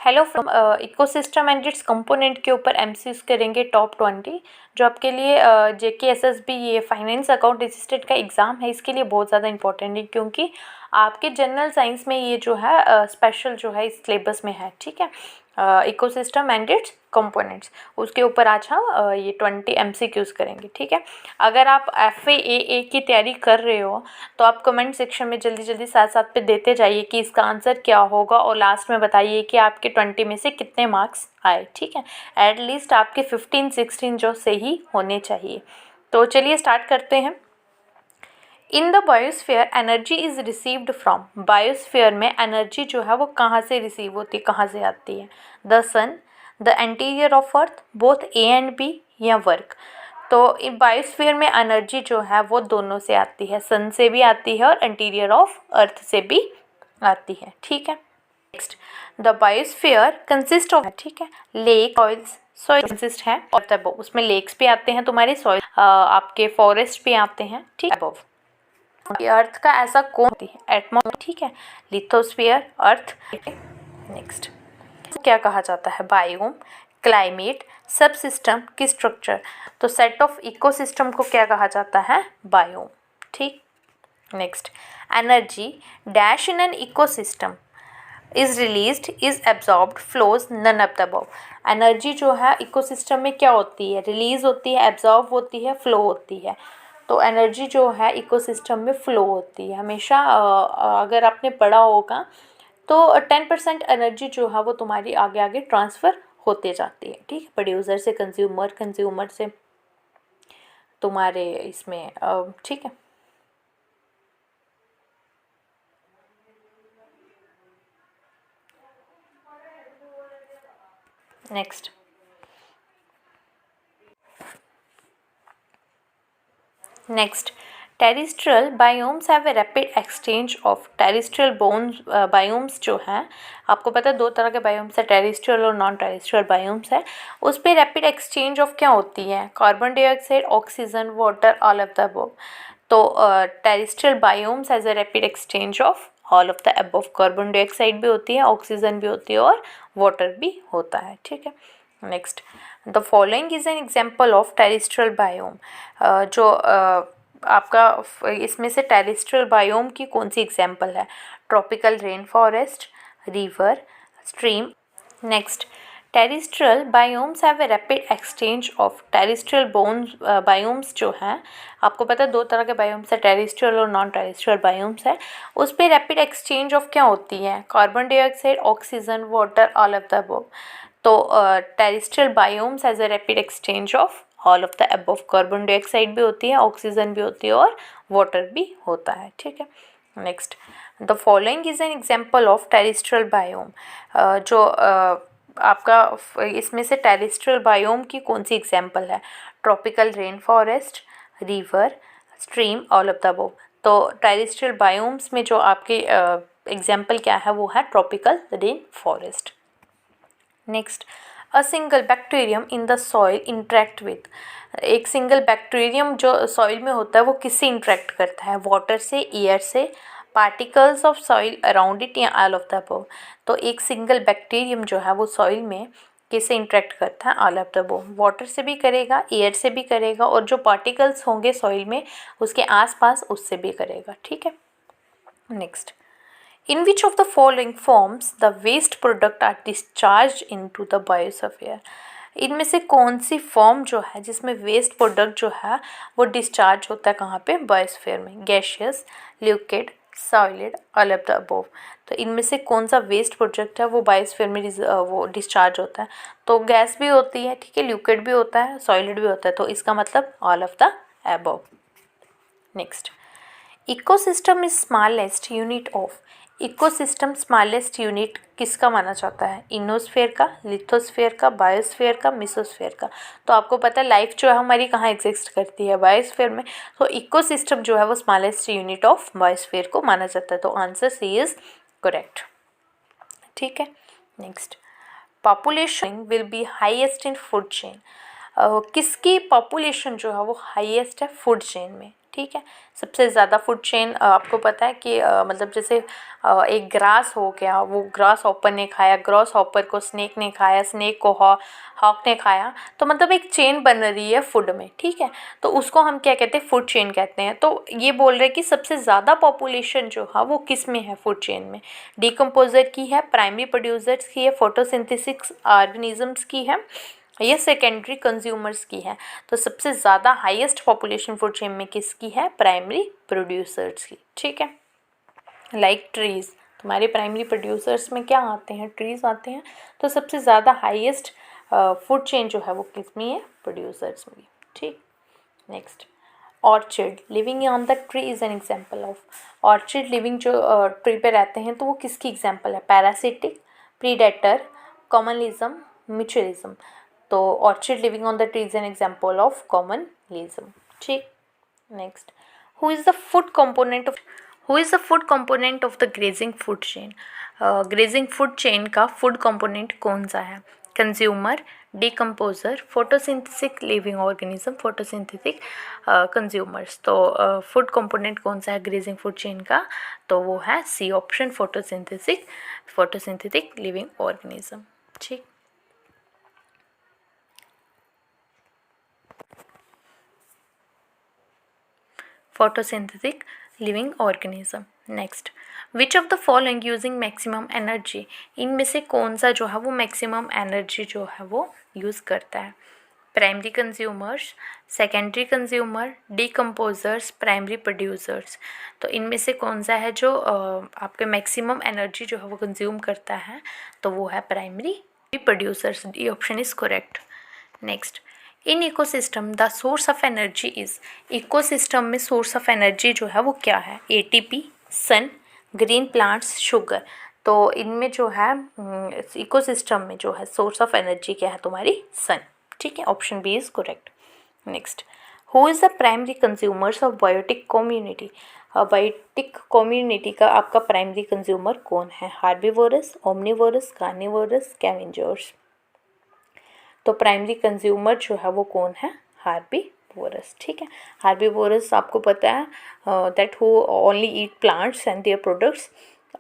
Hello from ecosystem and it's component के ऊपर MCs करेंगे टॉप 20 जो आपके लिए जेकेएसएसबी ये फाइनेंस अकाउंट असिस्टेंट का एग्ज़ाम है। इसके लिए बहुत ज़्यादा इंपॉर्टेंट है क्योंकि आपके जनरल साइंस में ये जो है स्पेशल जो है इस सिलेबस में है। ठीक है, इकोसिस्टम एंड इट्स कंपोनेंट्स उसके ऊपर आज हम ये 20 एमसीक्यूज़ करेंगे। ठीक है, अगर आप FAA की तैयारी कर रहे हो तो आप कमेंट सेक्शन में जल्दी जल्दी साथ साथ पे देते जाइए कि इसका आंसर क्या होगा और लास्ट में बताइए कि आपके 20 में से कितने मार्क्स आए। ठीक है, एटलीस्ट आपके 15-16 जो सही होने चाहिए। तो चलिए स्टार्ट करते हैं। In the biosphere energy is received from. Biosphere में एनर्जी जो है वो कहाँ से रिसीव होती है, कहाँ से आती है? The sun, the interior of earth, both A and B, या वर्क। तो इन बायोस्फीयर में एनर्जी जो है वो दोनों से आती है, सन से भी आती है और एंटीरियर ऑफ अर्थ से भी आती है। ठीक है, next, the biosphere consist of, ठीक है, लेक, सॉइल्स, सॉइल कंसिस्ट है और तब उसमें लेक्स भी आते हैं, तुम्हारे सॉइल आपके फॉरेस्ट भी आते हैं। ठीक है, ये अर्थ का ऐसा कौन होती है? एटमॉस्फेयर। ठीक है, लिथोस्फीयर, अर्थ। नेक्स्ट, क्या कहा जाता है? बायोम, क्लाइमेट, सब सिस्टम की स्ट्रक्चर। तो सेट ऑफ इकोसिस्टम को क्या कहा जाता है? बायोम। ठीक, next, energy dash in an ecosystem is released, is absorbed, flows, none of the above. एनर्जी जो है इकोसिस्टम में क्या होती है? रिलीज होती है, एब्जॉर्ब होती है, फ्लो होती है। तो एनर्जी जो है इकोसिस्टम में फ्लो होती है हमेशा। अगर आपने पढ़ा होगा तो 10% एनर्जी जो है वो तुम्हारी आगे आगे ट्रांसफ़र होते जाती है। ठीक है, प्रोड्यूसर से कंज्यूमर, कंज्यूमर से तुम्हारे इसमें ठीक है। Next, terrestrial biomes have a rapid exchange of. Terrestrial bones biomes जो हैं, आपको पता है दो तरह के बायोम्स है, टेरिस्ट्रियल और नॉन टेरिस्ट्रियल बायोम्स है। उस पर रैपिड एक्सचेंज ऑफ क्या होती है? Carbon dioxide, oxygen, water, all of the above. तो terrestrial biomes has a rapid exchange of all of the above. Carbon dioxide भी होती है, ऑक्सीजन भी होती है और वाटर भी होता है। ठीक है, next, the following is an example of terrestrial biome. जो आपका इसमें से टेरिस्ट्रियल बायोम की कौन सी एग्जाम्पल है? Tropical rain forest, river, stream. Next, terrestrial biomes have a rapid exchange of. Terrestrial biomes जो हैं, आपको पता है दो तरह के बायोम्स है, टेरिस्ट्रियल और नॉन टेरिस्ट्रियल बायोम्स है। उस पर रैपिड एक्सचेंज ऑफ क्या होती है? Carbon dioxide, oxygen, water, all of the above. तो terrestrial biomes has a rapid exchange of all of the above. Carbon dioxide भी होती है, ऑक्सीजन भी होती है और वाटर भी होता है। ठीक है, next, the following is an example of terrestrial biome. जो आपका इसमें से टेरिस्ट्रियल बायोम की कौन सी एग्जाम्पल है? Tropical rain forest, river, stream, all of the above. तो टेरिस्ट्रियल बायोम्स में जो आपके एग्जाम्पल क्या है वो है tropical rain forest. Next, a single bacterium in the soil interact with. एक सिंगल बैक्टीरियम जो सॉइल में होता है वो किससे इंटरेक्ट करता है? वाटर से, एयर से, particles of soil around it, या ऑल ऑफ द अबव। तो एक सिंगल बैक्टीरियम जो है वो सॉइल में किससे इंटरेक्ट करता है? All of the above. Water से भी करेगा, एयर से भी करेगा और जो पार्टिकल्स होंगे सॉइल में उसके आसपास उससे भी करेगा। ठीक है, next, in which of the following forms the waste product are discharged into the biosphere? इनमें से कौन सी फॉर्म जो है जिसमें वेस्ट प्रोडक्ट जो है वो डिस्चार्ज होता है? कहाँ पे? बायोस्फीयर में। Gaseous, liquid, solid, all of the above. तो इनमें से कौन सा वेस्ट प्रोडक्ट है वो बायोस्फीयर में वो डिस्चार्ज होता है? तो गैस भी होती है, ठीक है, लिक्विड भी होता है, सॉलिड भी होता है, तो इसका मतलब all of the above. Next, ecosystem is smallest unit of. Ecosystem smallest unit किसका माना जाता है? इनोस्फेयर का, लिथोस्फेयर का, बायोस्फेयर का, मेसोस्फेयर का। तो आपको पता है लाइफ जो है हमारी कहाँ एग्जिस्ट करती है? बायोस्फेयर में। तो इकोसिस्टम जो है वो स्मॉलेस्ट यूनिट ऑफ बायोस्फेयर को माना जाता है। तो आंसर सी इज करेक्ट। ठीक है, next, population will be highest in food chain. किसकी पॉपुलेशन जो है वो हाईएस्ट है फूड चेन में? ठीक है। सबसे ज़्यादा फूड चेन आपको पता है कि मतलब जैसे एक ग्रास हो गया, वो ग्रास हॉपर ने खाया, ग्रास हॉपर को स्नेक ने खाया, स्नेक को हॉक ने खाया, तो मतलब एक चेन बन रही है फूड में, ठीक है। तो उसको हम क्या कहते हैं, फूड चेन कहते हैं। तो ये बोल रहे हैं कि सबसे ज़्यादा पॉपुलेशन जो है वो किस में है फूड चेन में, डिकम्पोजर की है, प्राइमरी प्रोड्यूसर्स की है, फोटोसिंथेसिस ऑर्गेनिजम्स की है, ये सेकेंडरी कंज्यूमर्स की है। तो सबसे ज़्यादा हाईएस्ट पॉपुलेशन फूड चेन में किसकी है, प्राइमरी प्रोड्यूसर्स की, ठीक है। लाइक ट्रीज़, तुम्हारे प्राइमरी प्रोड्यूसर्स में क्या आते हैं, ट्रीज़ आते हैं। तो सबसे ज़्यादा हाईएस्ट फूड चेन जो है वो किस में है, प्रोड्यूसर्स में, ठीक। Next, orchid living on the tree is an example of. Orchid living जो ट्री पे रहते हैं तो वो किसकी एग्जाम्पल है, पैरासिटिक, प्रीडेटर, कॉमनलिज्म, म्यूचुअलिज्म। तो orchid living on the tree is an example of commensalism, ठीक। Next, who is the food component of the grazing food chain. Grazing food chain का फूड कंपोनेंट कौन सा है, consumer, decomposer, photosynthetic living organism, photosynthetic consumers. तो food component कौन सा है grazing food chain का, तो वो है C option, photosynthetic living organism, ठीक। Photosynthetic living organism. Next, which of the following using maximum energy. इनमें से कौन सा जो है वो मैक्सिमम एनर्जी जो है वो यूज़ करता है, primary consumers, secondary consumer, decomposers, primary producers. तो इनमें से कौन सा है जो आपके मैक्सिमम एनर्जी जो है वो कंज्यूम करता है, तो वो है primary producers, D option is correct. Next, in ecosystem the source of energy is. Ecosystem में सोर्स ऑफ एनर्जी जो है वो क्या है, एटीपी, सन, ग्रीन प्लांट्स, शुगर। तो इनमें जो है इकोसिस्टम में जो है सोर्स ऑफ एनर्जी क्या है, तुम्हारी सन, ठीक है। Option B is correct. Next, who is the primary consumers of biotic community. Biotic community का आपका प्राइमरी कंज्यूमर कौन है, हार्बीवोरस, ओमनीवोरस, कार्निवोरस, स्कैवेंजर्स। तो प्राइमरी कंज्यूमर जो है वो कौन है, हार्बीवोरस, ठीक है। हार्बीवोरस आपको पता है that who only eat plants and their products.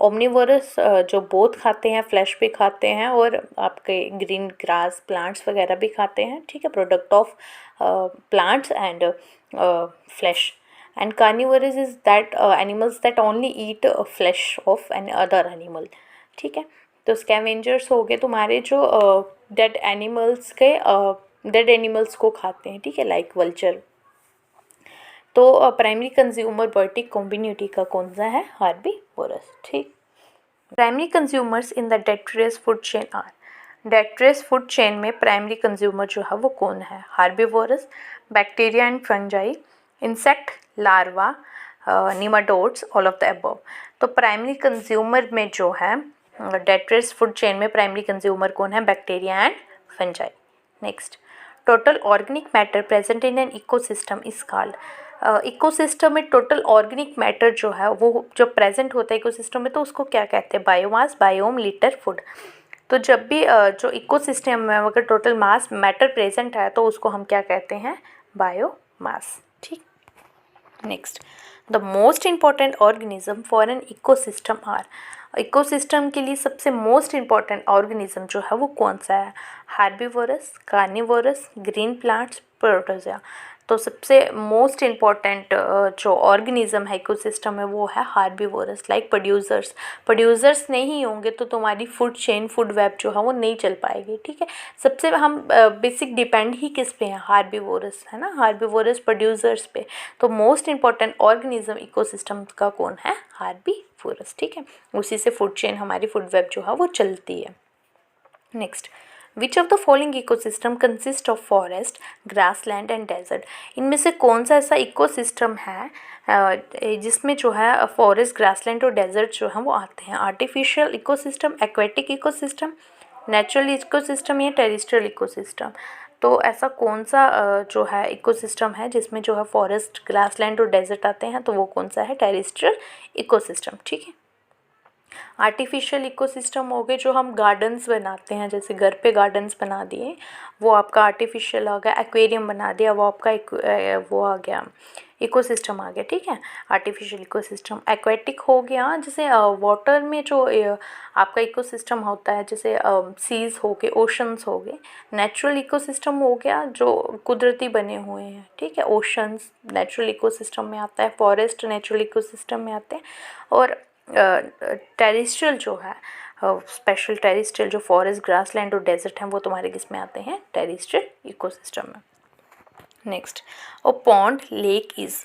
Omnivorous जो बोथ खाते हैं, फ्लैश भी खाते हैं और आपके ग्रीन ग्रास प्लांट्स वगैरह भी खाते हैं, ठीक है, product of plants and flesh. And carnivorous is that animals that only eat flesh of an other animal, ठीक है। तो स्कैवेंजर्स हो गए तुम्हारे जो डेड एनिमल्स को खाते हैं, ठीक है, लाइक वल्चर। तो प्राइमरी कंज्यूमर बायोटिक कम्युनिटी का कौन सा है, हार्बीवोरस, ठीक। Primary consumers in the detritus food chain are. Detritus food chain में प्राइमरी कंज्यूमर जो है वो कौन है, herbivorous, bacteria and fungi, insect, larva, nematodes, all of the above. तो प्राइमरी कंज्यूमर में जो है डेट्रियस फूड चेन में प्राइमरी कंज्यूमर कौन है, bacteria and fungi. Next, total organic matter present in an ecosystem is called. Ecosystem में total organic matter जो है वो जो प्रेजेंट होता है इकोसिस्टम में, तो उसको क्या कहते हैं, बायोमास, बायोम, लिटर, फूड। तो जब भी जो इकोसिस्टम में अगर टोटल मास मैटर प्रेजेंट है तो उसको हम क्या कहते हैं, बायोमास, ठीक। Next, the most important organism for an ecosystem are. Ecosystem के लिए सबसे मोस्ट इम्पॉर्टेंट ऑर्गेनिज्म जो है वो कौन सा है, herbivores, carnivorous, green plants, protozoa. तो सबसे मोस्ट इम्पॉर्टेंट जो ऑर्गेनिज्म है इकोसिस्टम में वो है हार्बीवोरस, लाइक प्रोड्यूसर्स नहीं होंगे तो तुम्हारी फूड चेन, फूड वेब जो है वो नहीं चल पाएगी, ठीक है। सबसे हम बेसिक डिपेंड ही किस पे हैं, हार्बीवोरस, है ना, हार्बीवोरस प्रोड्यूसर्स पे। तो मोस्ट इम्पॉर्टेंट ऑर्गेनिज्म इकोसिस्टम का कौन है, हार्बीवोरस, ठीक है। उसी से फूड चेन, हमारी फूड वेब जो है वो चलती है। Next, which of the following ecosystem consist of forest, grassland and desert. इनमें से कौन सा ऐसा इकोसिस्टम है जिसमें जो है फॉरेस्ट, ग्रासलैंड और डेजर्ट जो हैं वो आते हैं। Artificial ecosystem, aquatic ecosystem, natural ecosystem या टेरेस्ट्रियल इकोसिस्टम। तो ऐसा कौन सा जो है इकोसिस्टम है जिसमें जो है फॉरेस्ट, ग्रासलैंड और डेजर्ट आते हैं, तो वो कौन सा है, टेरेस्ट्रियल इकोसिस्टम, ठीक है। आर्टिफिशियल इकोसिस्टम हो गए जो हम गार्डन्स बनाते हैं, जैसे घर पे गार्डन्स बना दिए, वो आपका आर्टिफिशियल आ गया। एक्वेरियम बना दिया, वो आपका वो आ गया, इकोसिस्टम आ गया, ठीक है, आर्टिफिशियल इकोसिस्टम। एक्वेटिक हो गया, जैसे वाटर में जो आपका इकोसिस्टम होता है, जैसे सीज हो गए, ओशंस हो गए। नेचुरल इकोसिस्टम हो गया जो कुदरती बने हुए हैं, ठीक है, ओशंस नेचुरल इकोसिस्टम में आता है, फॉरेस्ट नेचुरल इकोसिस्टम में आते हैं। और टेरेस्ट्रियल जो है, स्पेशल टेरेस्ट्रियल जो फॉरेस्ट, ग्रासलैंड और डेजर्ट हैं, वो तुम्हारे किस में आते हैं, टेरेस्ट्रियल इकोसिस्टम में। नेक्स्ट, और पॉन्ड लेक इज़,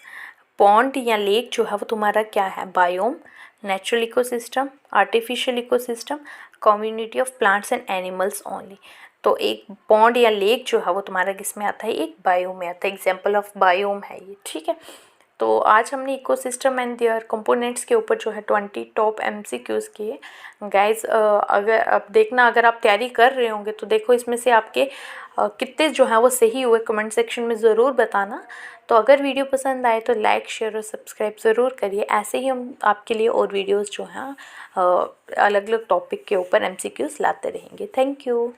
पॉन्ड या लेक जो है वो तुम्हारा क्या है, biome, natural ecosystem, artificial ecosystem, community of plants and animals only. तो एक पॉन्ड या लेक जो है वो तुम्हारा किस में आता है, एक बायोम में आता है, एग्जाम्पल ऑफ बायोम है ये, ठीक है। तो आज हमने इकोसिस्टम एंड देयर कंपोनेंट्स के ऊपर जो है 20 टॉप एमसीक्यूज़ किए। गाइस अगर अब देखना, अगर आप तैयारी कर रहे होंगे तो देखो इसमें से आपके कितने जो हैं वो सही हुए, कमेंट सेक्शन में ज़रूर बताना। तो अगर वीडियो पसंद आए तो लाइक, शेयर और सब्सक्राइब ज़रूर करिए। ऐसे ही हम आपके लिए और वीडियोज़ जो हैं अलग अलग टॉपिक के ऊपर एमसीक्यूज़ लाते रहेंगे। Thank you.